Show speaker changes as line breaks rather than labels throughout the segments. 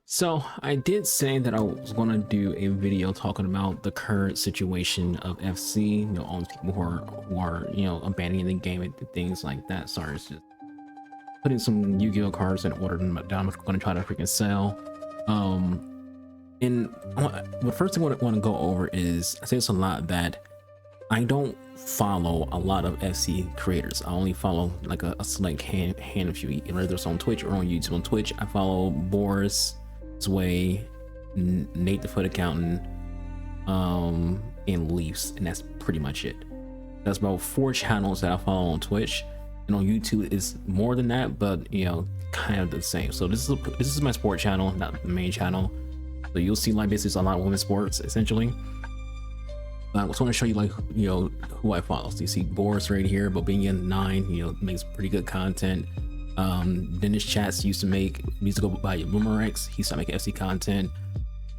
So I did say that I was going to do a video talking about the current situation of FC, all the people who are abandoning the game and things like that. Sorry, it's just putting some Yu-Gi-Oh cards in order that I'm going to try to freaking sell. And the first thing I want to go over is, I say this a lot, that I don't follow a lot of FC creators. I only follow like a select hand of you, whether it's on Twitch or on YouTube. On Twitch, I follow Boris, Sway, Nate the Foot Accountant, and Leafs, and that's pretty much it. That's about 4 channels that I follow on Twitch, and on YouTube is more than that, but kind of the same. So this is my sport channel, not the main channel. So you'll see like basically a lot of women's sports essentially. I just want to show you who I follow. So you see Boris right here, Bobinian9, makes pretty good content. Dennis Chats used to make musical by Boomerex. He started making FC content.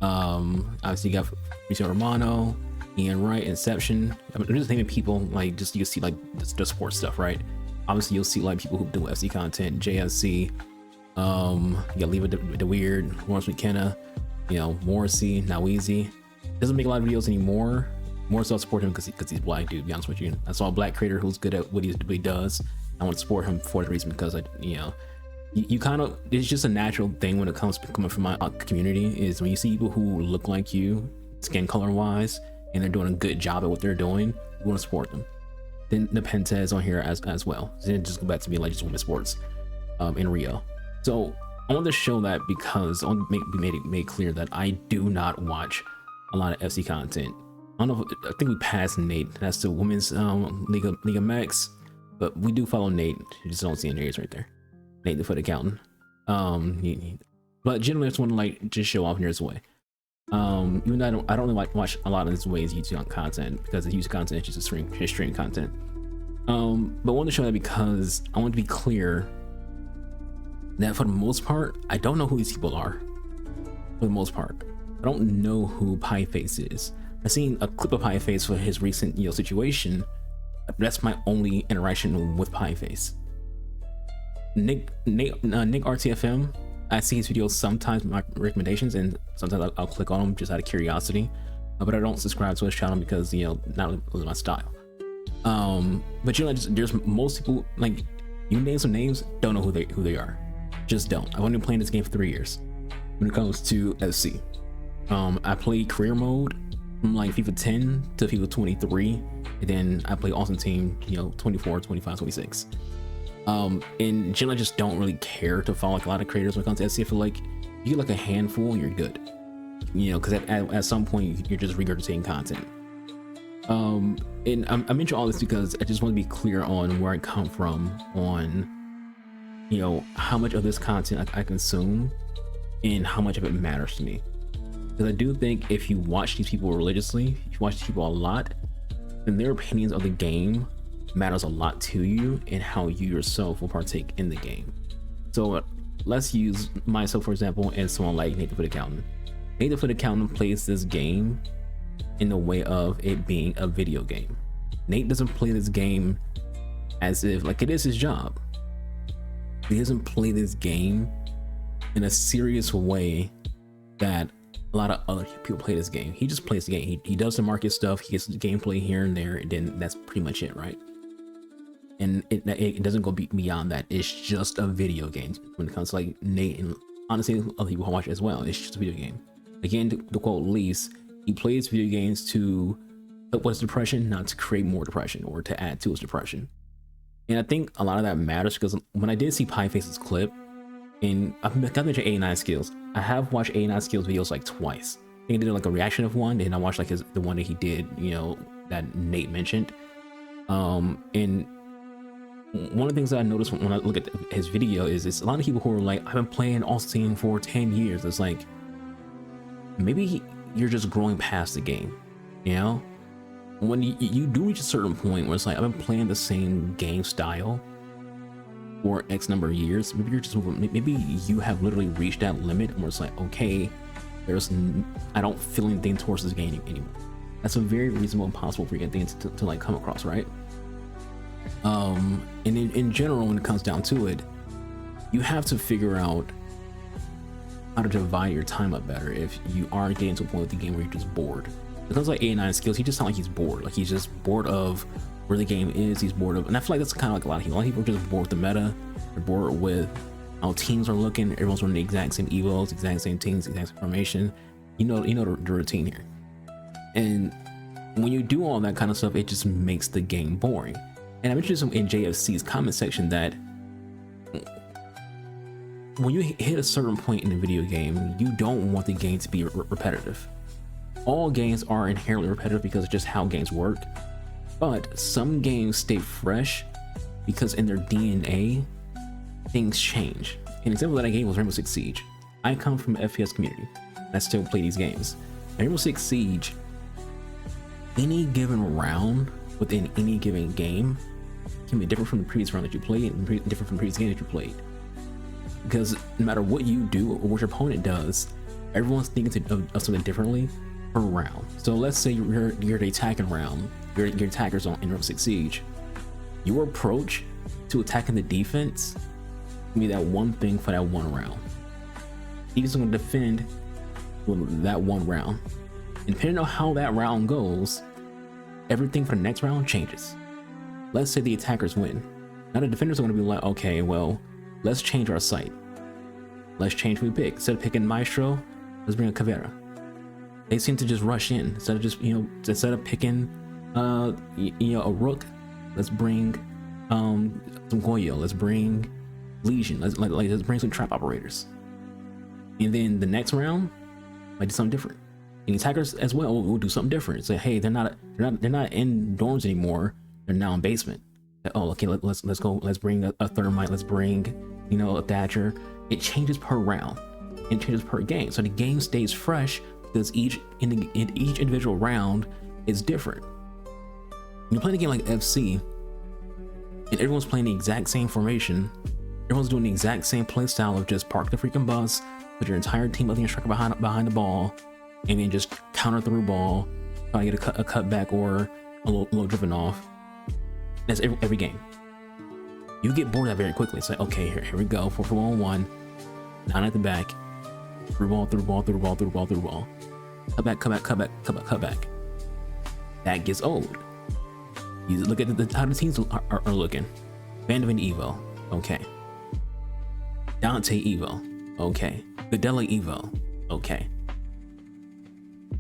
Obviously you got Mauricio Romano, Ian Wright, Inception. I'm just naming people, like just you see like the sports stuff, right? Obviously you'll see like people who do FC content, JSC, you got Leave It the Weird, Lawrence McKenna, Morrissey, Naweezy. Doesn't make a lot of videos anymore. More so I support him because he's black, dude, to be honest with you. I saw a black creator who's good at what he does. I want to support him for the reason because you kind of, it's just a natural thing when it comes to coming from my community, is when you see people who look like you, skin color wise, and they're doing a good job at what they're doing, you want to support them. Then the Pentez on here as well. So then just go back to me like just women's sports in Rio. So I want to show that because I want to make clear that I do not watch a lot of FC content. I don't know I think we passed Nate. That's the women's League of Mex, but we do follow Nate. You just don't see any names right there. Nate the Foot Accountant. But generally I just want to just show off in his way. Even though I don't really watch a lot of his ways YouTube content, because his YouTube content is just his stream content. But I want to show that because I want to be clear that for the most part, I don't know who these people are. For the most part, I don't know who Pieface is. I've seen a clip of Pieface for his recent situation. That's my only interaction with Pieface. Nick RTFM, I see his videos sometimes, my recommendations, and sometimes I'll click on them just out of curiosity, but I don't subscribe to his channel because not really my style. But there's most people, like, you name some names, don't know who they are, just don't. I've only been playing this game for 3 years when it comes to FC. I played career mode from like FIFA 10 to FIFA 23, and then I play Awesome Team 24, 25, 26. And generally I just don't really care to follow like a lot of creators when it comes to FC. I feel like you get like a handful and you're good, because at some point you're just regurgitating content. And I mention all this because I just want to be clear on where I come from on how much of this content I consume and how much of it matters to me. Because I do think if you watch these people religiously, if you watch these people a lot, then their opinions of the game matters a lot to you and how you yourself will partake in the game. So let's use myself for example and someone like Nate the Foot Accountant. Nate the Foot Accountant plays this game in the way of it being a video game. Nate doesn't play this game as if like it is his job. He doesn't play this game in a serious way that a lot of other people play this game. He just plays the game. He does the market stuff, he gets the gameplay here and there, and then that's pretty much it, right? And it doesn't go beyond that. It's just a video game when it comes to like Nate and honestly other people who watch it as well. It's just a video game. Again, to quote Lease, he plays video games to help with his depression, not to create more depression or to add to his depression. And I think a lot of that matters because when I did see Pieface's clip, and I've mentioned 89 Skills. I have watched 89 Skills videos like twice. I think I did like a reaction of one, and I watched like the one that he did, that Nate mentioned. And one of the things that I noticed when I look at his video is it's a lot of people who are like, I've been playing All-Star for 10 years. It's like, maybe you're just growing past the game, When you do reach a certain point where it's like, I've been playing the same game style for X number of years, maybe you have literally reached that limit where it's like, okay, I don't feel anything towards this game anymore. That's a very reasonable and possible for you to like come across, right? And in general, when it comes down to it, you have to figure out how to divide your time up better if you are getting to a point with the game where you're just bored. It sounds like 89 skills, he just sounds like he's bored. Like he's just bored of where the game is, he's bored of, and I feel like that's kind of like a lot of people. A lot of people are just bored with the meta, they're bored with how teams are looking, everyone's running the exact same evos, exact same teams, exact same formation. You know the routine here. And when you do all that kind of stuff, it just makes the game boring. And I'm interested in JFC's comment section that when you hit a certain point in a video game, you don't want the game to be repetitive. All games are inherently repetitive because it's just how games work, but some games stay fresh because in their DNA, things change. An example that I gave was Rainbow Six Siege. I come from an FPS community, and I still play these games. Rainbow Six Siege, any given round within any given game can be different from the previous round that you played and different from the previous game that you played. Because no matter what you do or what your opponent does, everyone's thinking of something differently per round. So let's say you're the attacking round, your attackers in Rainbow Six Siege. Your approach to attacking the defense can be that one thing for that one round. You're just going to defend that one round. And depending on how that round goes, everything for the next round changes. Let's say the attackers win. Now the defenders are going to be like, okay, well, let's change our site. Let's change what we pick. Instead of picking Maestro, let's bring a Caveira. They seem to just rush in instead of just, instead of picking, a Rook. Let's bring some Goyo. Let's bring Legion. Let's bring some trap operators. And then the next round might do something different. And the attackers as well will do something different. Say, hey, they're not in dorms anymore. They're now in basement. Oh, okay, let's go. Let's bring a Thermite. Let's bring, a Thatcher. It changes per round. It changes per game. So the game stays fresh because each individual round is different. When you're playing a game like FC, and everyone's playing the exact same formation, everyone's doing the exact same play style of just park the freaking bus, put your entire team of the striker behind the ball, and then just counter through ball, try to get a cutback or a little driven off. That's every game. You get bored of that very quickly. It's like, okay, here we go, 4-4-1-1, 9 at the back, through ball, cut back. That gets old. You look at how the teams are looking. Vandervan Evo, okay. Dante Evo, okay. Videla Evo, okay.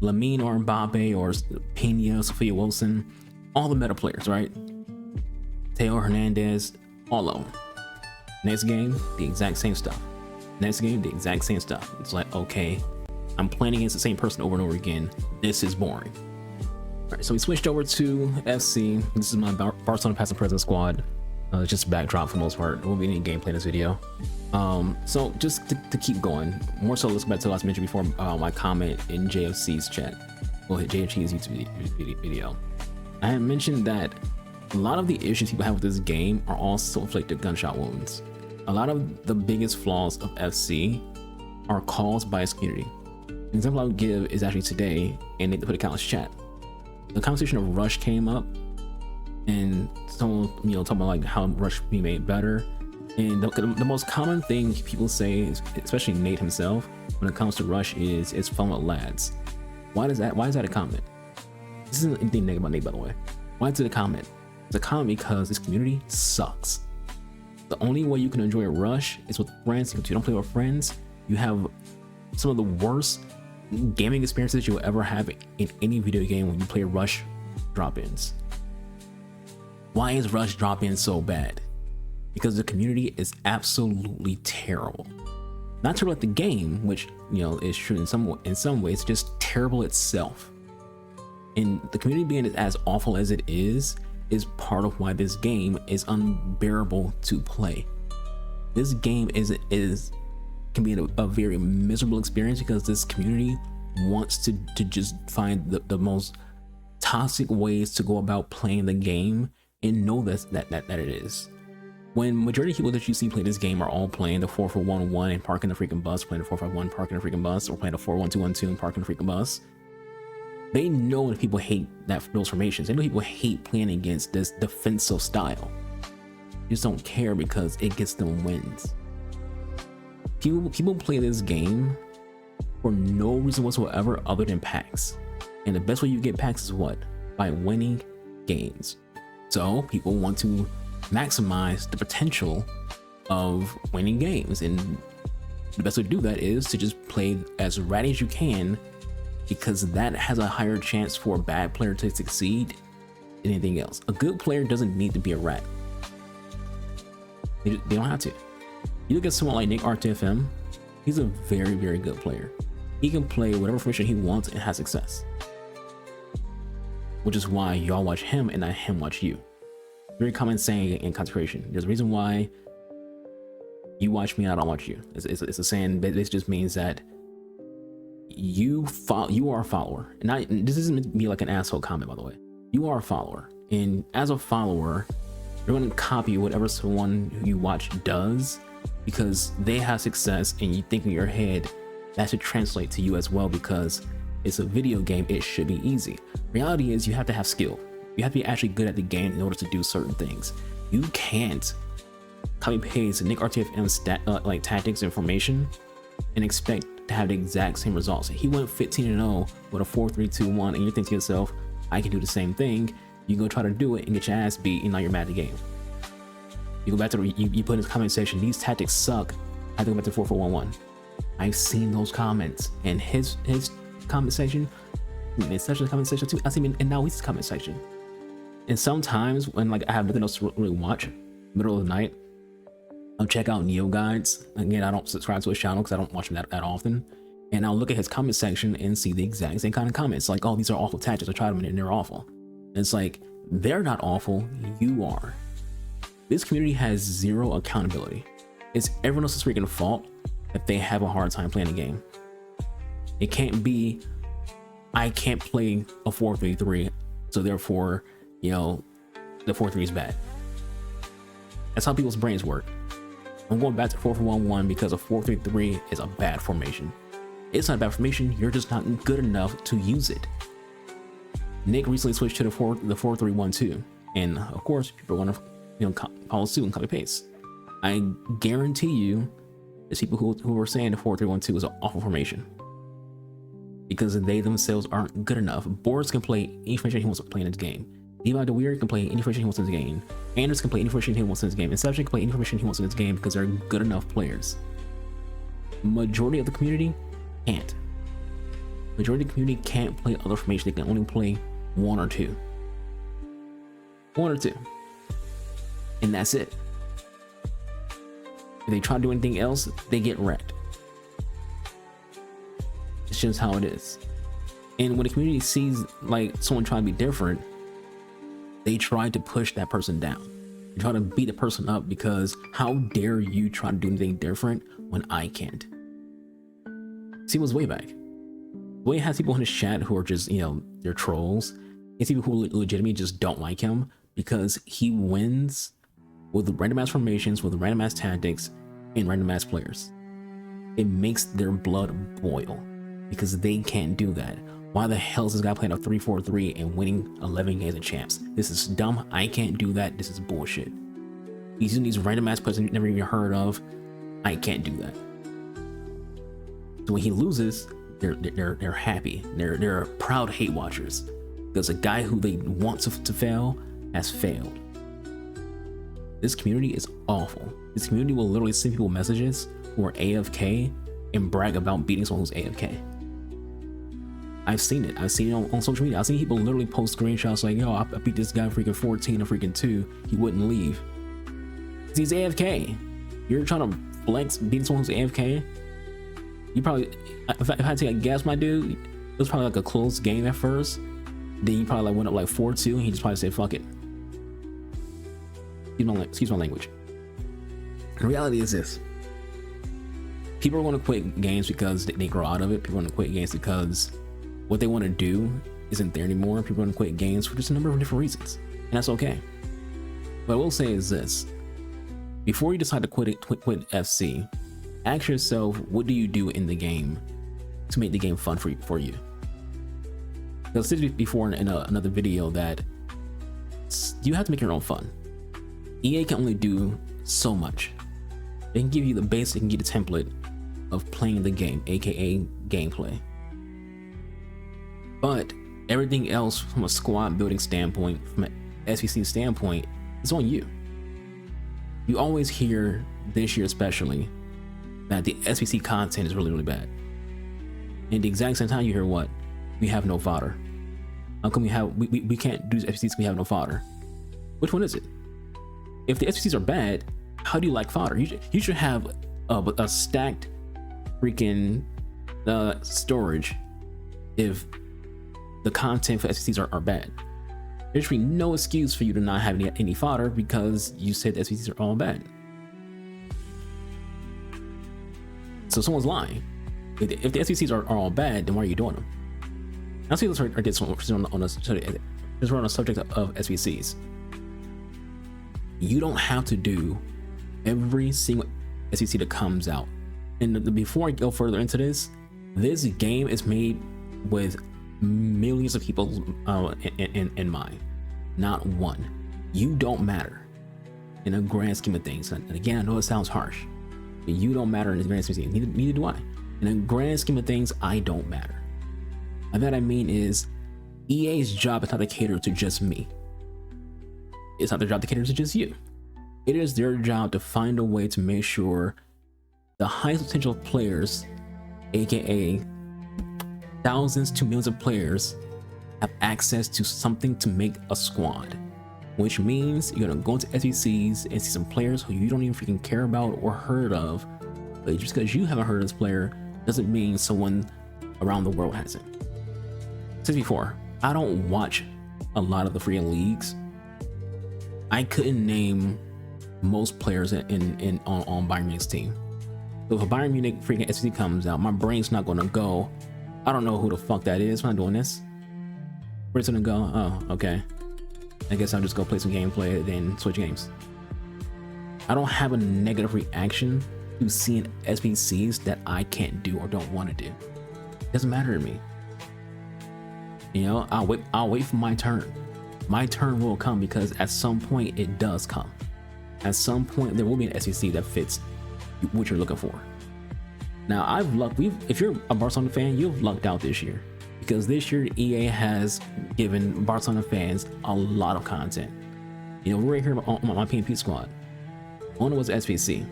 Lamine or Mbappe or Pena, Sophia Wilson, all the meta players, right? Teo Hernandez, all of them. Next game, the exact same stuff. Next game, the exact same stuff. It's like, okay, I'm playing against the same person over and over again. This is boring. All right, so we switched over to FC. This is my Barcelona past and present squad. Just backdrop for the most part. There won't be any gameplay in this video. So just to keep going, more so let's go back to the last mention before my comment in JFC's chat. Well, hit JFC's YouTube video. I had mentioned that a lot of the issues people have with this game are all self-inflicted gunshot wounds. A lot of the biggest flaws of FC are caused by its community. An example I would give is actually today, and they put a countless chat. The conversation of Rush came up, and someone, talking about like how Rush be made better. And the most common thing people say, especially Nate himself, when it comes to Rush is it's fun with lads. Why is that a comment? This isn't anything negative about Nate, by the way. Why is it a comment? It's a comment because this community sucks. The only way you can enjoy a Rush is with friends. If you don't play with friends, you have some of the worst gaming experiences you'll ever have in any video game when you play Rush drop-ins. Why is Rush drop-in so bad? Because the community is absolutely terrible. Not terrible at the game, which is true in some ways, just terrible itself. And the community being as awful as it is part of why this game is unbearable to play. This game can be a very miserable experience because this community wants to just find the most toxic ways to go about playing the game and know that it is. When majority of people that you see play this game are all playing the 4-4-1-1 and parking the freaking bus, playing the 4-5-1, parking the freaking bus, or playing the 4-1-2-1-2 and parking the freaking bus, they know that people hate those formations. They know people hate playing against this defensive style. They just don't care because it gets them wins. People play this game for no reason whatsoever other than packs. And the best way you get packs is what? By winning games. So people want to maximize the potential of winning games, and the best way to do that is to just play as ratty as you can, because that has a higher chance for a bad player to succeed than anything else. A good player doesn't need to be a rat. They don't have to. You look at someone like NickRTFM, he's a very, very good player. He can play whatever formation he wants and have success. Which is why y'all watch him and not him watch you. Very common saying in consecration. There's a reason why you watch me and I don't watch you. It's a saying, but this just means that you are a follower. And this isn't me like an asshole comment, by the way. You are a follower. And as a follower, you're going to copy whatever someone who you watch does, because they have success and you think in your head that should translate to you as well, because it's a video game, it should be easy. Reality is you have to have skill. You have to be actually good at the game in order to do certain things. You can't copy paste NickRTFM's like tactics and formation and expect to have the exact same results. He went 15-0 with a 4-3-2-1, and you think to yourself, I can do the same thing. You go try to do it and get your ass beat, and now you're mad at the game. You go back to you put in the comment section, these tactics suck, I have to go back to 4-4-1-1. I've seen those comments, and his comment section, it's such a comment section too. I see him in now his comment section. And sometimes when like I have nothing else to really watch, middle of the night, I'll check out Neo Guides. Again, I don't subscribe to his channel because I don't watch him that often. And I'll look at his comment section and see the exact same kind of comments. Like, oh, these are awful tactics. I tried them and they're awful. And it's like, they're not awful, you are. This community has zero accountability. It's everyone else's freaking fault that they have a hard time playing the game. It can't be, I can't play a 4-3-3, so therefore, you know, the 4-3 is bad. That's how people's brains work. I'm going back to 4-4-1-1 because a 4-3-3 is a bad formation. It's not a bad formation, you're just not good enough to use it. Nick recently switched to the 4-3-1-2, and of course, people are going to follow suit and copy paste. I guarantee you, there's people who are saying the 4-3-1-2 is an awful formation because they themselves aren't good enough. Boris can play any formation he wants to play in this game. Levi DeWeer can play any formation he wants in this game. Anders can play any formation he wants in this game. Inception can play any formation he wants in this game because they're good enough players. Majority of the community can't. Majority of the community can't play other formations. They can only play one or two. One or two. And that's it. If they try to do anything else, they get wrecked. It's just how it is. And when the community sees like someone trying to be different, they try to push that person down. They try to beat the person up because how dare you try to do anything different when I can't? See what's way back. Way has people in his chat who are just, you know, they're trolls. It's people who legitimately just don't like him because he wins with random ass formations, with random ass tactics, and random ass players. It makes their blood boil because they can't do that. Why the hell is this guy playing a 3-4-3 and winning 11 games of champs? This is dumb. I can't do that. This is bullshit. He's using these random ass players you've never even heard of. I can't do that. So when he loses, they're happy. They're proud hate watchers because a guy who they want to fail has failed. This community is awful. This community will literally send people messages who are AFK and brag about beating someone who's AFK. I've seen it. I've seen it on social media. I've seen people literally post screenshots like, yo, I beat this guy freaking 14 or freaking 2. He wouldn't leave. He's AFK. You're trying to flex beating someone who's AFK? You probably, if I had to take a guess, my dude, it was probably like a close game at first. Then you probably like went up like 4-2 and he just probably said, fuck it. Excuse my language. The reality is this. People are going to quit games because they grow out of it. People are going to quit games because what they want to do isn't there anymore. People are going to quit games for just a number of different reasons. And that's okay. What I will say is this. Before you decide to quit FC, ask yourself, what do you do in the game to make the game fun for you? I said before in another video that you have to make your own fun. EA can only do so much. They can give you the base, they can give you the template, of playing the game, aka gameplay. But everything else from a squad building standpoint, from an SBC standpoint, is on you. You always hear, this year especially, that the SBC content is really, really bad. And at the exact same time you hear what? We have no fodder. How come we can't do SBCs because we have no fodder? Which one is it? If the SBCs are bad, how do you like fodder? You should have a stacked freaking storage if the content for SBCs are bad. There should be no excuse for you to not have any fodder because you said the SBCs are all bad. So someone's lying. If the SBCs are all bad, then why are you doing them? I'll see, let's get on the subject of SBCs. You don't have to do every single SBC that comes out. And before I go further into this game is made with millions of people in mind, not one. You don't matter in the grand scheme of things. And again, I know it sounds harsh, but you don't matter in the grand scheme of things. Neither do I. In the grand scheme of things, I don't matter. And that I mean is, EA's job is not to cater to just me. It's not their job to cater to just you. It is their job to find a way to make sure the highest potential players, aka thousands to millions of players, have access to something to make a squad. Which means you're gonna go into SBCs and see some players who you don't even freaking care about or heard of. But just because you haven't heard of this player doesn't mean someone around the world hasn't. Since before, I don't watch a lot of the freaking leagues. I couldn't name most players on Bayern Munich's team. So if a Bayern Munich freaking SBC comes out, my brain's not gonna go, I don't know who the fuck that is. I'm not doing this. Where's it gonna go? Oh, okay. I guess I'll just go play some gameplay, then switch games. I don't have a negative reaction to seeing SBCs that I can't do or don't want to do. It doesn't matter to me. You know, I'll wait for my turn. My turn will come because at some point it does come. At some point there will be an SBC that fits what you're looking for. Now if you're a Barcelona fan, you've lucked out this year, because this year EA has given Barcelona fans a lot of content. You know, we're right here on my PNP squad. One was SBC,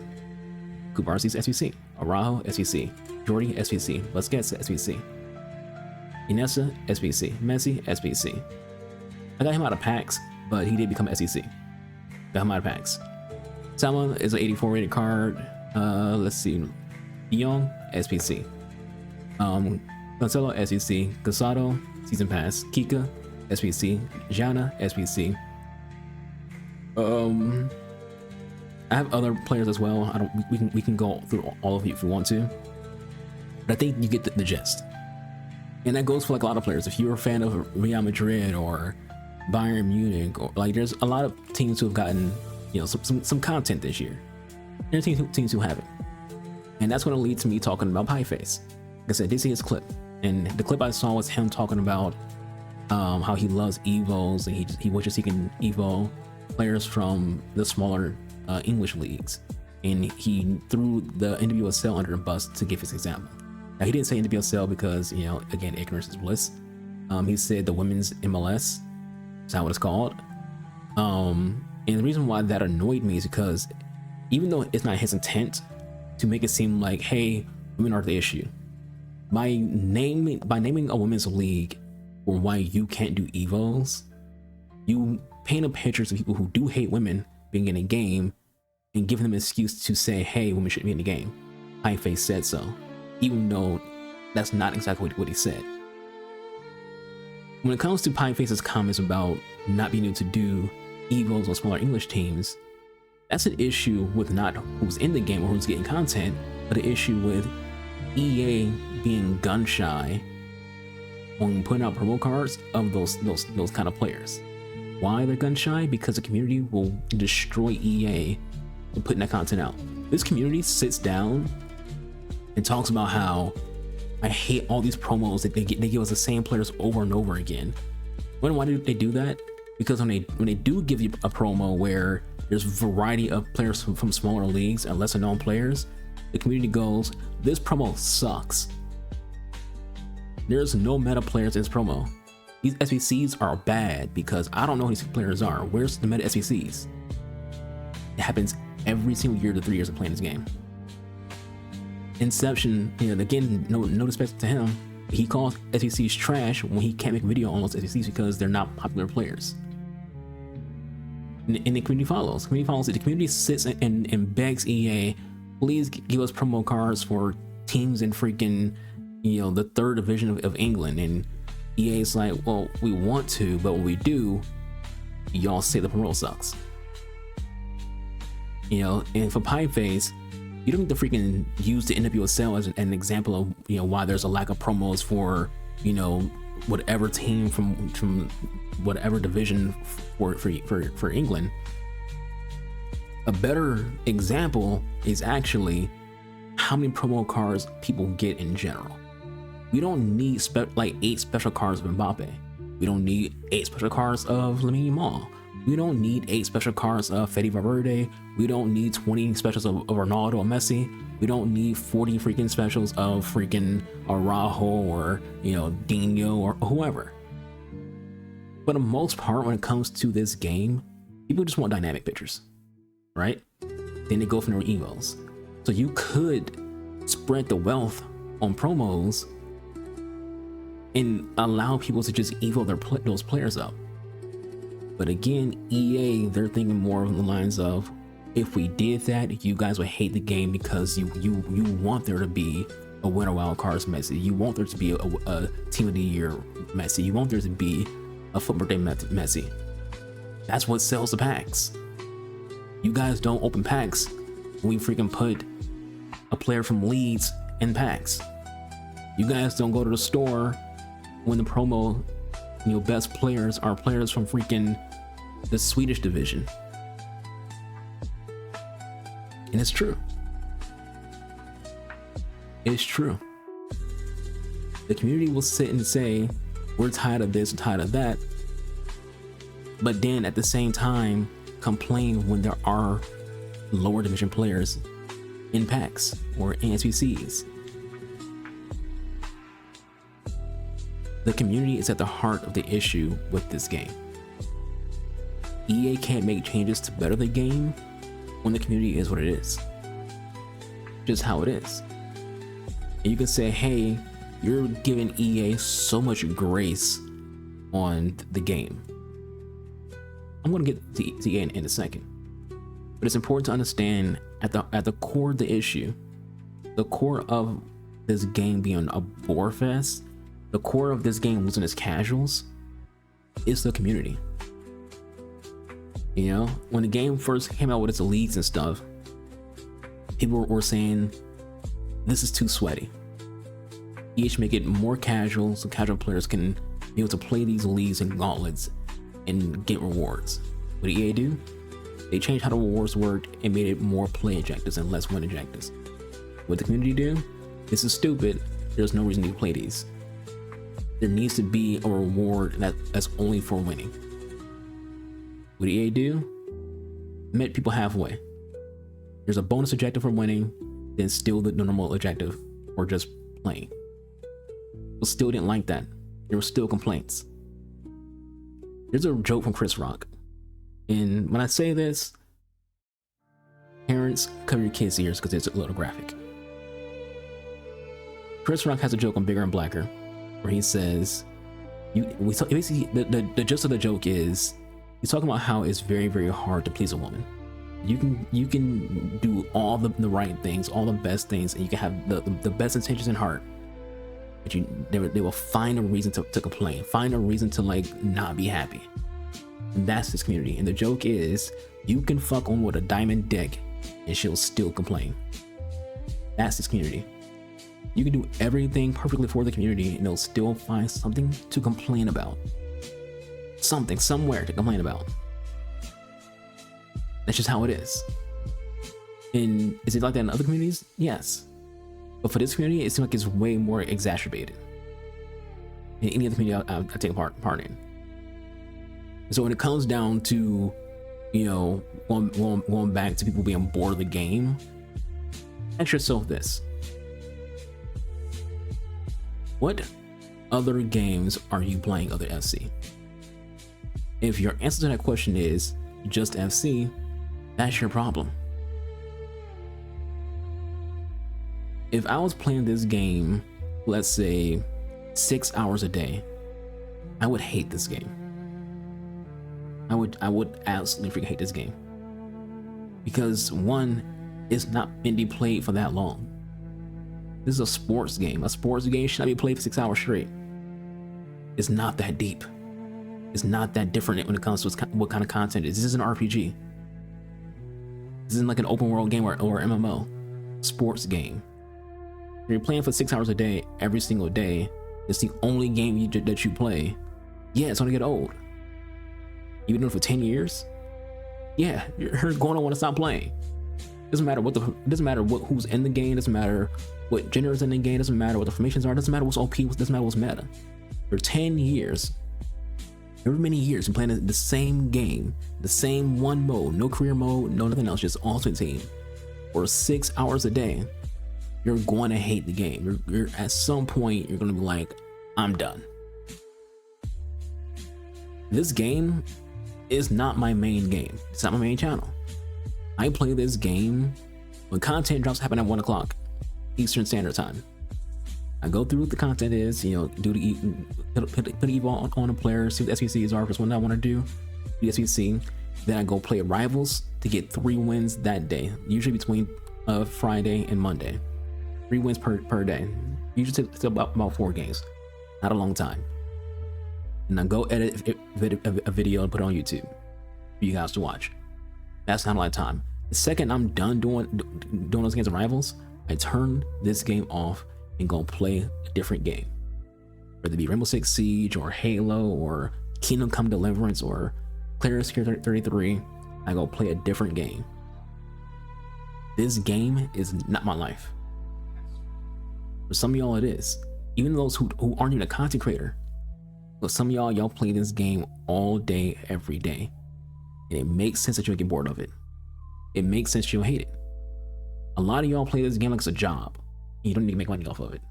Kubarsi's SBC, Araujo SBC, Jordi SBC, Busquets SBC, Iniesta SBC, Messi SBC. I got him out of packs, but he did become SBC. Got him out of packs. Salma is an 84 rated card. Let's see, Young SBC, Cancelo SBC, Casado season pass, Kika SBC, Jana SBC. I have other players as well. We can go through all of you if you want to, but I think you get the gist. And that goes for like a lot of players. If you're a fan of Real Madrid or Bayern Munich, or like, there's a lot of teams who have gotten, you know, some content this year. There's teams who haven't, and that's what leads to me talking about Pieface. Like I said, I did see his clip, and the clip I saw was him talking about how he loves Evos, and he wishes he can Evo players from the smaller English leagues, and he threw the NWSL under the bus to give his example. Now, he didn't say NWSL because, you know, again, ignorance is bliss. He said the women's MLS. Is that what it's called? And the reason why that annoyed me is because even though it's not his intent to make it seem like, hey, women are the issue, by naming a women's league or why you can't do Evos, you paint a picture of people who do hate women being in a game and giving them an excuse to say, hey, women shouldn't be in the game. Pieface said so, even though that's not exactly what he said. When it comes to Pieface's comments about not being able to do Evos on smaller English teams, that's an issue with not who's in the game or who's getting content, but an issue with EA being gun shy on putting out promo cards of those kind of players. Why they're gun shy? Because the community will destroy EA for putting that content out. This community sits down and talks about how I hate all these promos that they give us the same players over and over again. Why do they do that? Because when they do give you a promo where there's a variety of players from smaller leagues and lesser known players, the community goes, this promo sucks. There's no meta players in this promo. These SBCs are bad because I don't know who these players are. Where's the meta SBCs? It happens every single year to 3 years of playing this game. Inception, again, no disrespect to him, he calls SBCs trash when he can't make a video on those SBCs because they're not popular players. And the community follows. The community sits and begs EA, please give us promo cards for teams in freaking, the third division of England. And EA's like, well, we want to, but when we do, y'all say the promo sucks. And for Pieface, you don't need to freaking use the NWSL as an example of why there's a lack of promos for whatever team from whatever division for England. A better example is actually how many promo cards people get in general. We don't need like 8 special cards of Mbappe. We don't need 8 special cards of Lamine Yamal. We don't need 8 special cards of Fede Valverde. We don't need 20 specials of Ronaldo or Messi. We don't need 40 freaking specials of freaking Araujo or Dino or whoever. For the most part, when it comes to this game, people just want dynamic pictures, right? Then they go for their evos. So you could spread the wealth on promos and allow people to just evo those players up. But again, EA, they're thinking more along the lines of, if we did that, you guys would hate the game because you want there to be a winter wild cards Messi. You want there to be a team of the year Messi. You want there to be a football day Messi. That's what sells the packs. You guys don't open packs when we freaking put a player from Leeds in packs. You guys don't go to the store when the promo best players are players from freaking the Swedish division. And it's true. It's true. The community will sit and say, we're tired of this, tired of that. But then at the same time, complain when there are lower division players in packs or in SBCs. The community is at the heart of the issue with this game. EA can't make changes to better the game when the community is what it is. Just how it is. And you can say, hey, you're giving EA so much grace on the game. I'm gonna get to EA in a second. But it's important to understand at the core of the issue, the core of this game being a bore fest, the core of this game wasn't its casuals, it's the community. When the game first came out with its elites and stuff, people were saying, this is too sweaty. EA should make it more casual so casual players can be able to play these leagues and gauntlets and get rewards. What did EA do? They changed how the rewards worked and made it more play objectives and less win objectives. What did the community do? This is stupid. There's no reason to play these. There needs to be a reward that's only for winning. What did EA do? Met people halfway. There's a bonus objective for winning, then still the normal objective or just playing. People still didn't like that. There were still complaints. There's a joke from Chris Rock. And when I say this, parents, cover your kids' ears because it's a little graphic. Chris Rock has a joke on Bigger and Blacker where he says, basically the gist of the joke is, he's talking about how it's very, very hard to please a woman. You can do all the right things, all the best things, and you can have the best intentions in heart, but they will find a reason to complain, find a reason to not be happy. And that's this community. And the joke is, you can fuck on with a diamond dick and she'll still complain. That's this community. You can do everything perfectly for the community and they'll still find something to complain about. Something, somewhere to complain about. That's just how it is. And is it like that in other communities? Yes. But for this community, it seems like it's way more exacerbated in any other community I take part in. And so when it comes down to, going back to people being bored of the game, Ask yourself this. What other games are you playing other FC? If your answer to that question is just FC, that's your problem. If I was playing this game, let's say 6 hours a day, I would hate this game. I would absolutely freaking hate this game. Because one, it's not meant to be played for that long. This is a sports game. A sports game should not be played for 6 hours straight. It's not that deep. It's not that different when it comes to what kind of content it is. This is an RPG. This isn't like an open world game or MMO. Sports game. If you're playing for 6 hours a day, every single day, it's the only game that you play. Yeah, it's gonna get old. You've been doing it for 10 years? Yeah, you're going to want to stop playing. Doesn't matter who's in the game, doesn't matter what gender is in the game, doesn't matter what the formations are, doesn't matter what's OP, doesn't matter what's meta. For 10 years, however many years you're playing the same game, the same one mode, no career mode, no nothing else, just ultimate team, for 6 hours a day, you're going to hate the game. You're at some point, you're going to be like, I'm done. This game is not my main game. It's not my main channel. I play this game when content drops happen at 1 o'clock Eastern Standard Time. I go through what the content is, do the put Evo on a player, see what the SBCs are, because what I want to do, the SBC. Then I go play Rivals to get 3 wins that day, usually between Friday and Monday. 3 wins per day. Usually takes about 4 games. Not a long time. And I go edit a video and put it on YouTube for you guys to watch. That's not a lot of time. The second I'm done doing those games of Rivals, I turn this game off and go play a different game. Whether it be Rainbow Six Siege or Halo or Kingdom Come Deliverance or Player Secure 33, I go play a different game. This game is not my life. For some of y'all it is. Even those who aren't even a content creator. But some of y'all play this game all day, every day. And it makes sense that you'll get bored of it. It makes sense you'll hate it. A lot of y'all play this game like it's a job. And you don't need to make money off of it.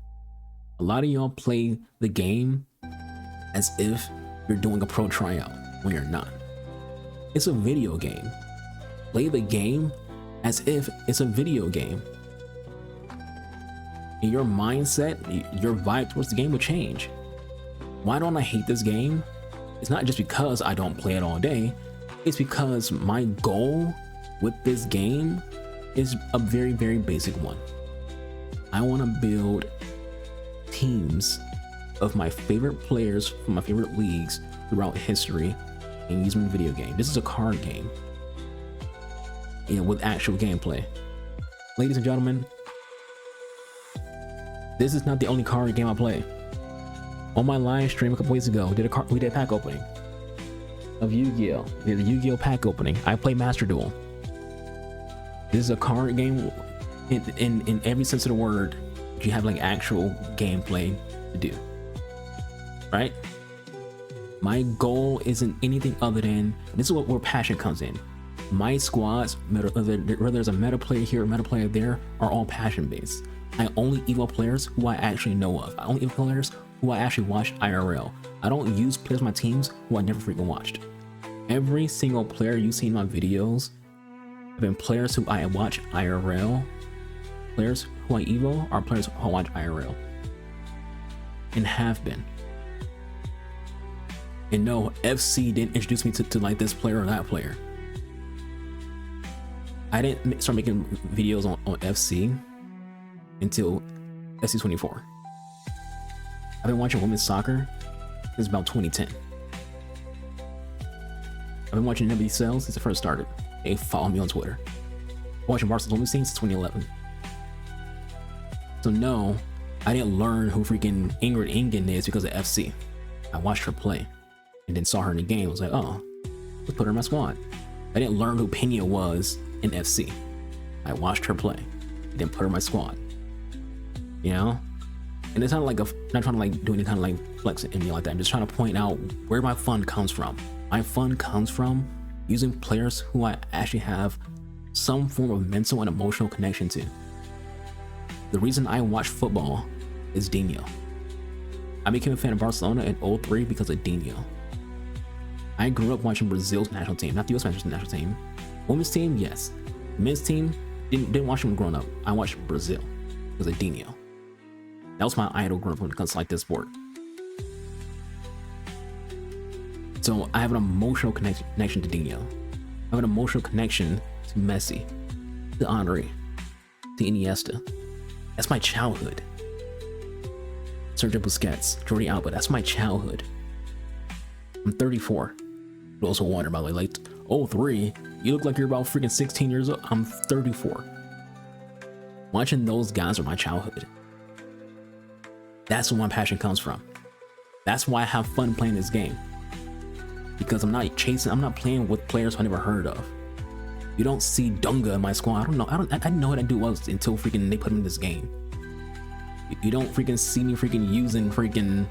A lot of y'all play the game as if you're doing a pro tryout when you're not. It's a video game. Play the game as if it's a video game. And your mindset, your vibe towards the game will change. Why don't I hate this game? It's not just because I don't play it all day. It's because my goal with this game is a very, very basic one. I want to build teams of my favorite players from my favorite leagues throughout history and use them in a video game. This is a card game, with actual gameplay. Ladies and gentlemen, this is not the only card game I play. On my live stream a couple weeks ago, we did a pack opening of Yu-Gi-Oh! We did a Yu-Gi-Oh! Pack opening. I play Master Duel. This is a card game in every sense of the word. You have like actual gameplay to do, right? My goal isn't anything other than, this is where passion comes in. My squads, whether there's a meta player here or meta player there, are all passion based. I only Evo players who I actually know of. I only Evo players who I actually watch IRL. I don't use players on my teams who I never freaking watched. Every single player you see in my videos have been players who I watch IRL. Players who I Evo are players who I watch IRL. And have been. And no, FC didn't introduce me to like this player or that player. I didn't start making videos on FC until FC24. I've been watching women's soccer since about 2010. I've been watching NWSL since it first started. They follow me on Twitter. I'm watching Barcelona's team since 2011. So no, I didn't learn who freaking Ingrid Ingen is because of FC. I watched her play and then saw her in the game. I was like, oh, let's put her in my squad. I didn't learn who Pena was in FC. I watched her play and then put her in my squad. And it's not like not trying to like do any kind of like flex in me like that. I'm just trying to point out where my fun comes from. My fun comes from using players who I actually have some form of mental and emotional connection to. The reason I watch football is Dino. I became a fan of Barcelona in 03 because of Dino. I grew up watching Brazil's national team, not the US national team. Women's team, yes. Men's team, didn't watch them growing up. I watched Brazil because of Dino. That was my idol growing up when it comes to like this sport. So I have an emotional connection to Dino. I have an emotional connection to Messi, to Henry, to Iniesta. That's my childhood. Sergio Busquets, Jordi Alba, that's my childhood. I'm 34. You also wonder, by the way, like, 03, you look like you're about freaking 16 years old. I'm 34. Watching those guys are my childhood. That's where my passion comes from. That's why I have fun playing this game. Because I'm not playing with players I never heard of. You don't see Dunga in my squad. I didn't know what that dude was until freaking they put him in this game. You don't freaking see me freaking using freaking,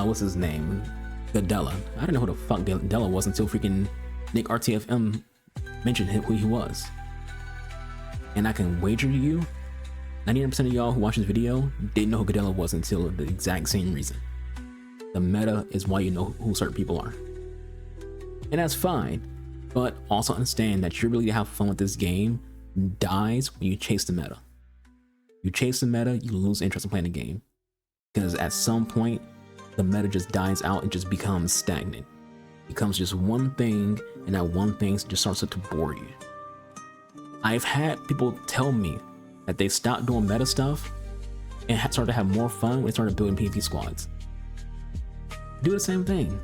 what's his name? Gadella. I didn't know who the fuck Gadella was until freaking Nick RTFM mentioned who he was. And I can wager you, 99% of y'all who watch this video didn't know who Gadella was until the exact same reason. The meta is why you know who certain people are. And that's fine, but also understand that your ability to have fun with this game dies when you chase the meta. You chase the meta, you lose interest in playing the game. Because at some point, the meta just dies out and just becomes stagnant. It becomes just one thing, and that one thing just starts to bore you. I've had people tell me that they stopped doing meta stuff and started to have more fun when they started building PvP squads. Do the same thing.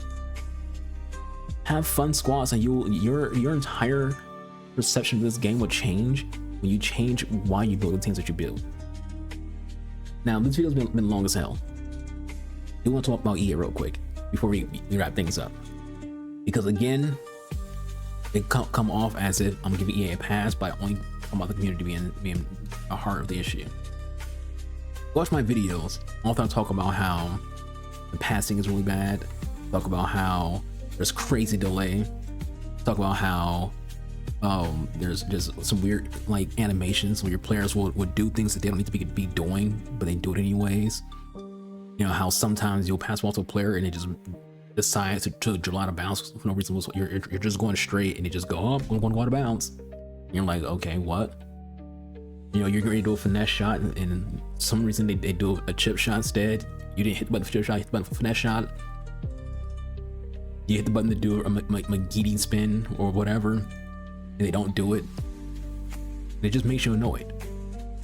Have fun squads, and your entire perception of this game will change when you change why you build the teams that you build. Now, this video's been long as hell. We want to talk about EA real quick before we wrap things up, because again, it come off as if I'm giving EA a pass by only talking about the community being a heart of the issue. Watch my videos. Often I talk about how the passing is really bad. Talk about how there's crazy delay. Talk about how there's just some weird like animations where your players would do things that they don't need to be doing, but they do it anyways. You know how sometimes you'll pass ball to a player and they just decide to drill out of bounds for no reason. You're just going straight and they just go up, I'm going to go out of bounds. And you're like, okay, what? You're ready to do a finesse shot, and some reason they do a chip shot instead. You didn't hit the button for chip shot, you hit the button for finesse shot. You hit the button to do a McGeady spin or whatever, and they don't do it. It just makes you annoyed.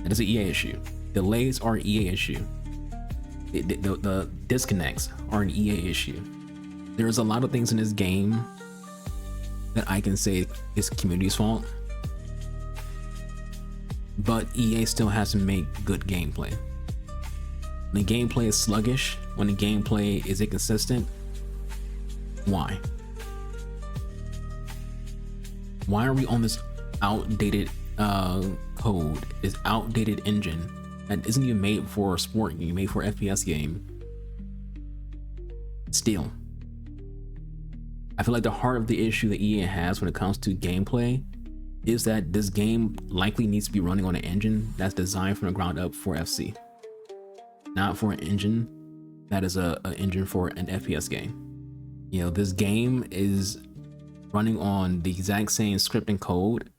That is an EA issue. Delays are an EA issue. The disconnects are an EA issue. There's a lot of things in this game that I can say is community's fault, but EA still has to make good gameplay. When the gameplay is sluggish, when the gameplay is inconsistent, why? Why are we on this outdated code, this outdated engine that isn't even made for a sport game, made for an FPS game? Still, I feel like the heart of the issue that EA has when it comes to gameplay is that this game likely needs to be running on an engine that's designed from the ground up for FC, not for an engine that is an engine for an FPS game. This game is running on the exact same script and code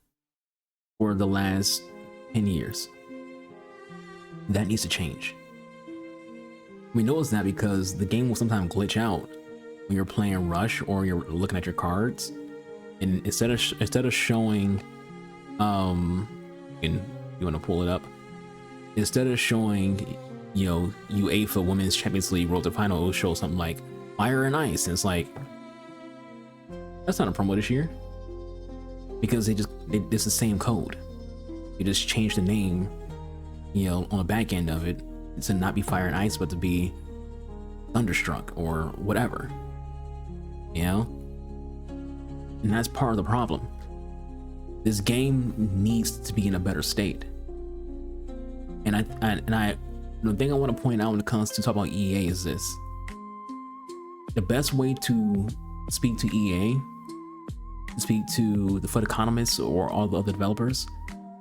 for the last 10 years. That needs to change. We know it's that because the game will sometimes glitch out when you're playing Rush or you're looking at your cards, and instead of showing and you want to pull it up, instead of showing UEFA Women's Champions League Road to Final, it will show something like Fire and Ice, and it's like, that's not a promo this year, because it's the same code. You just changed the name on the back end of it to not be Fire and Ice but to be Thunderstruck or whatever, and that's part of the problem. This game needs to be in a better state, and the thing I want to point out when it comes to talk about EA is this: the best way to speak to EA, speak to the FUT economists or all the other developers,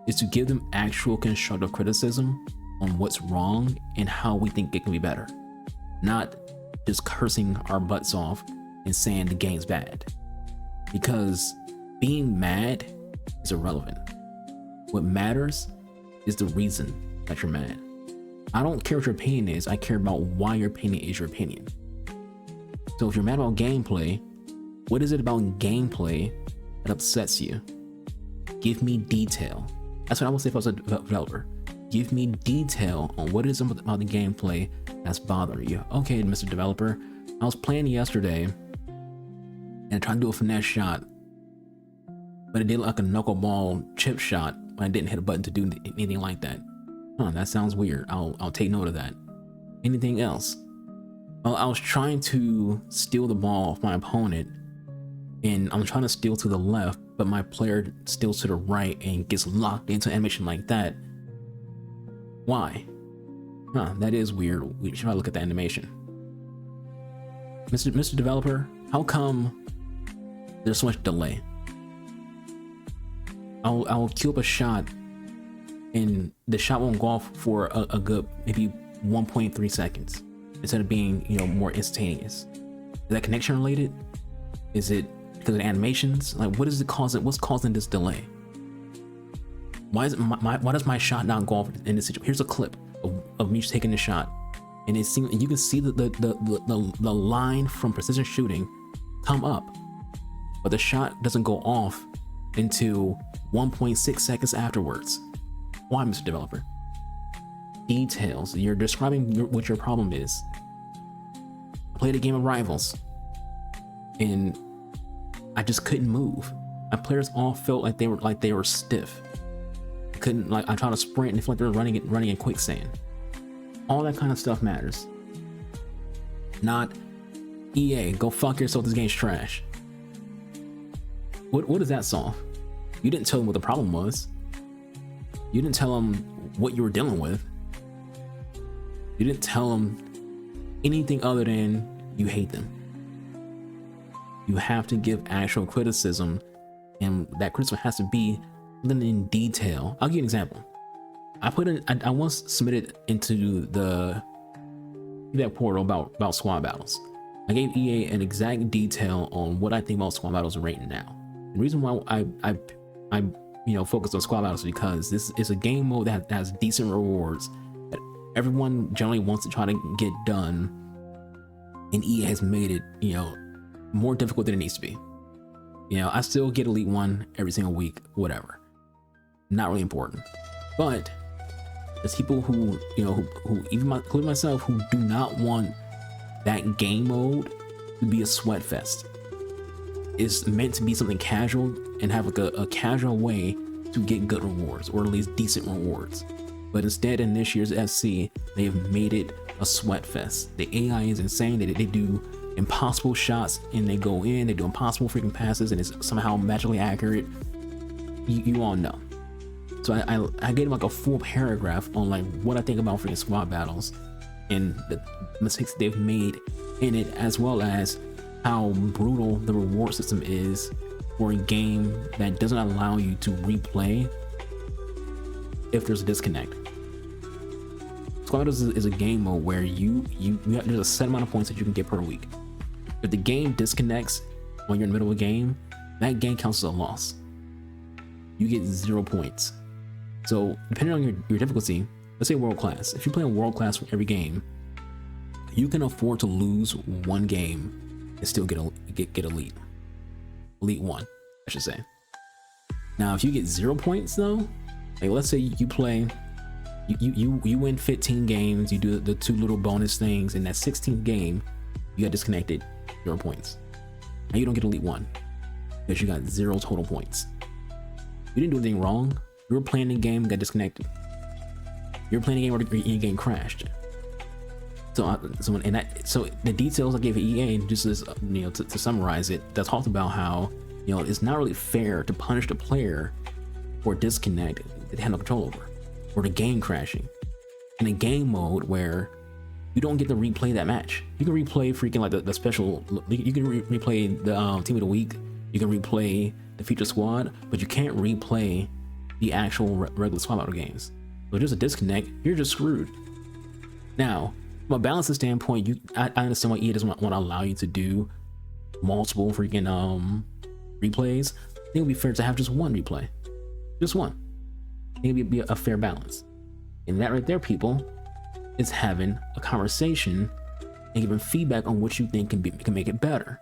is to give them actual constructive criticism on what's wrong and how we think it can be better, not just cursing our butts off and saying the game's bad, because being mad is irrelevant. What matters is the reason that you're mad. I don't care what your opinion is, I care about why your opinion is your opinion. So if you're mad about gameplay, what is it about gameplay that upsets you? Give me detail. That's what I would say if I was a developer. Give me detail on what it is about the gameplay that's bothering you. Okay, Mr. Developer, I was playing yesterday and I tried to do a finesse shot, but it did like a knuckleball chip shot when I didn't hit a button to do anything like that. That sounds weird. I'll take note of that. Anything else? Well, I was trying to steal the ball off my opponent, and I'm trying to steal to the left, but my player steals to the right and gets locked into an animation like that. Why? That is weird. We should probably look at the animation. Mr. Developer, how come there's so much delay? I'll queue up a shot and the shot won't go off for a good maybe 1.3 seconds instead of being, more instantaneous. Is that connection related? Is it because of the animations? Like, what is it causing? What's causing this delay? Why does my shot not go off in this situation? Here's a clip of me taking the shot, and it seems you can see the line from precision shooting come up, but the shot doesn't go off until 1.6 seconds afterwards. Why, Mr. Developer? Details. You're describing what your problem is. I played a game of Rivals, and I just couldn't move. My players all felt like they were stiff. Couldn't, I tried to sprint and it felt like they were running in quicksand. All that kind of stuff matters. Not EA, go fuck yourself, this game's trash. What does that solve? You didn't tell them what the problem was. You didn't tell them what you were dealing with. You didn't tell them anything other than you hate them. You have to give actual criticism, and that criticism has to be something in detail. I'll give you an example. I once submitted into the feedback portal about squad battles. I gave EA an exact detail on what I think about squad battles right now. The reason why I focus on squad battles is because this is a game mode that has decent rewards that everyone generally wants to try to get done, and EA has made it more difficult than it needs to be. I still get Elite 1 every single week, whatever. Not really important. But there's people who even including myself, who do not want that game mode to be a sweat fest. It's meant to be something casual and have like a casual way to get good rewards, or at least decent rewards. But instead, in this year's SC, they have made it a sweat fest. The AI is insane. They do impossible shots, and they go in, they do impossible freaking passes, and it's somehow magically accurate. You all know. So I gave them like a full paragraph on like what I think about freaking squad battles and the mistakes they've made in it, as well as how brutal the reward system is for a game that doesn't allow you to replay if there's a disconnect. Squad battles is a game mode where there's a set amount of points that you can get per week. If the game disconnects when you're in the middle of a game, that game counts as a loss. You get 0 points. So depending on your difficulty, let's say world class. If you play a world class for every game, you can afford to lose one game and still get elite. Elite 1, I should say. Now, if you get 0 points though, like let's say you play, you win 15 games, you do the 2 little bonus things, and that 16th game, you got disconnected, 0 points. Now you don't get Elite 1 because you got 0 total points. You didn't do anything wrong. You were playing the game, got disconnected. You were playing a game where your game crashed. So the details I gave EA, just as to summarize it, that talked about how it's not really fair to punish the player for a disconnect that they had no control over, or the game crashing in a game mode where you don't get to replay that match. You can replay freaking like the special. You can replay the team of the week. You can replay the feature squad, but you can't replay the actual regular squad battle games. So there's a disconnect, you're just screwed. Now, from a balance standpoint, I understand why EA doesn't want to allow you to do multiple freaking replays. I think it would be fair to have just one replay. Just one. I think it'd be a fair balance. And that right there, people, is having a conversation and giving feedback on what you think can make it better.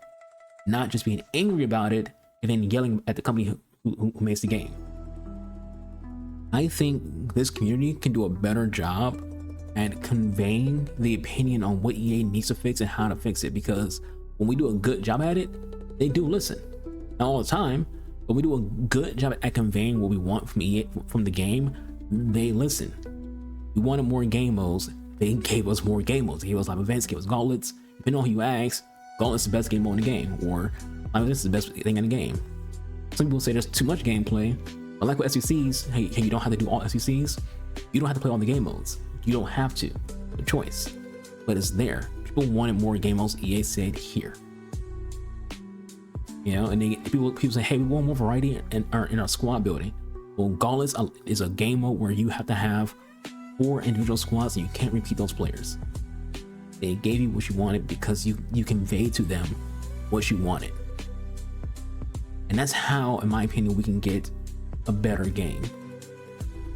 Not just being angry about it and then yelling at the company who makes the game. I think this community can do a better job at conveying the opinion on what EA needs to fix and how to fix it, because when we do a good job at it, they do listen. Not all the time, but we do a good job at conveying what we want from EA, from the game, they listen. We wanted more game modes, they gave us more game modes. They gave us live events, gave us gauntlets. Depending on who you ask, Gauntlet's the best game mode in the game, or live events is the best thing in the game. Some people say there's too much gameplay, but like with SECs, hey, you don't have to do all SECs. You don't have to play all the game modes. You don't have to, a choice, but it's there. People wanted more game modes. EA said here, you know, and people say, hey, we want more variety in our squad building. Well, Gauntlets is a game mode where you have to have 4 individual squads and you can't repeat those players. They gave you what you wanted because you conveyed to them what you wanted. And that's how, in my opinion, we can get a better game.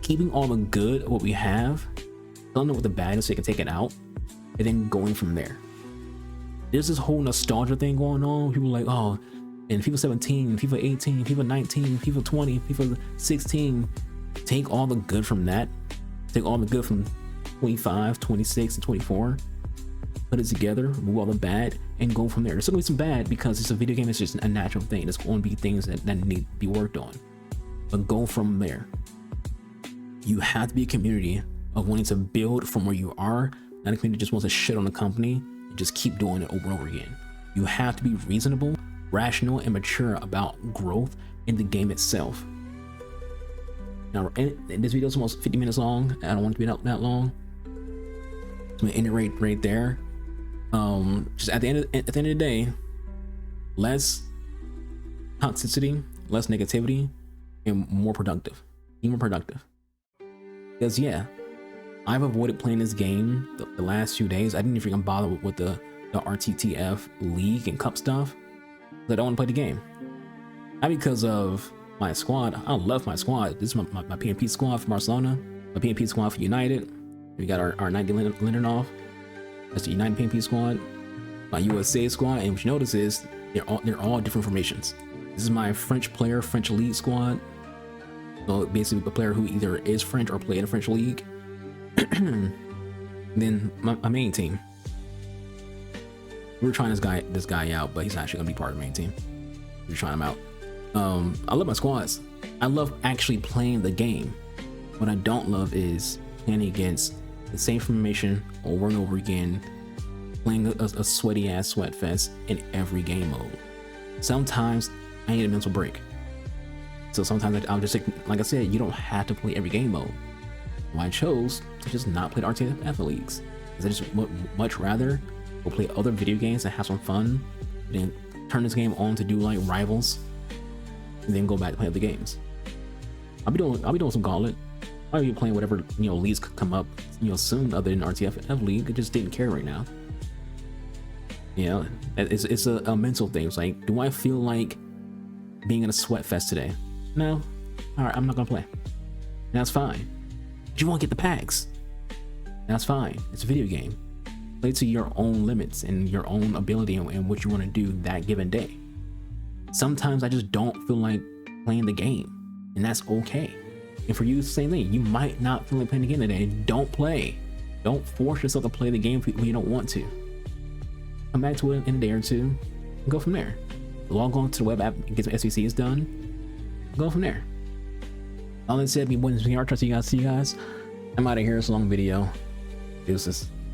Keeping all the good, what we have, telling them what the bad is so they can take it out, and then going from there. There's this whole nostalgia thing going on. People are like, oh, in FIFA 17, FIFA 18, FIFA 19, FIFA 20, FIFA 16, take all the good from that. Take all the good from 25, 26, and 24, put it together, remove all the bad, and go from there. There's still gonna be some bad because it's a video game, it's just a natural thing. There's going to be things that need to be worked on. But go from there. You have to be a community of wanting to build from where you are, not a community that just wants to shit on the company and just keep doing it over and over again. You have to be reasonable, rational, and mature about growth in the game itself. Now, this video is almost 50 minutes long. I don't want it to be that long. So I'm gonna end it right there. Just at the end of the day, less toxicity, less negativity, and more productive. Be more productive. Because yeah, I've avoided playing this game the last few days. I didn't even bother with the RTTF league and cup stuff. I don't want to play the game. Not because of my squad. I love my squad. This is my PNP squad for Barcelona, my PNP squad for United. We got our 90 Lindenhoff. That's the United PNP squad. My USA squad, and what you notice is they're all different formations. This is my French player, French league squad. So basically a player who either is French or played in a French league. Then my main team. We were trying this guy out, but he's actually gonna be part of the main team. We're trying him out. I love my squads. I love actually playing the game. What I don't love is playing against the same formation over and over again, playing a sweaty ass sweat fest in every game mode. Sometimes I need a mental break. So sometimes I'll just like I said, you don't have to play every game mode. Why I chose to just not play the RTF leagues, because I just would much rather go play other video games and have some fun, then turn this game on to do like rivals, and then go back to play other games. I'll be doing some Gauntlet. I'll be playing whatever leagues could come up soon other than RTF league. I just didn't care right now. It's a mental thing. It's like, do I feel like being in a sweat fest today? No. All right, I'm not gonna play. That's fine. But you won't get the packs. That's fine. It's a video game. Play to your own limits and your own ability and what you want to do that given day. Sometimes I just don't feel like playing the game, and that's okay. And for you, it's the same thing. You might not feel like playing the game today. Don't play. Don't force yourself to play the game when you don't want to. Come back to it in a day or two and go from there. Log on to the web app and get some SVCs done. Go from there. All that said, me, SoTArch. See you guys. I'm out of here. It's a long video. Deuces.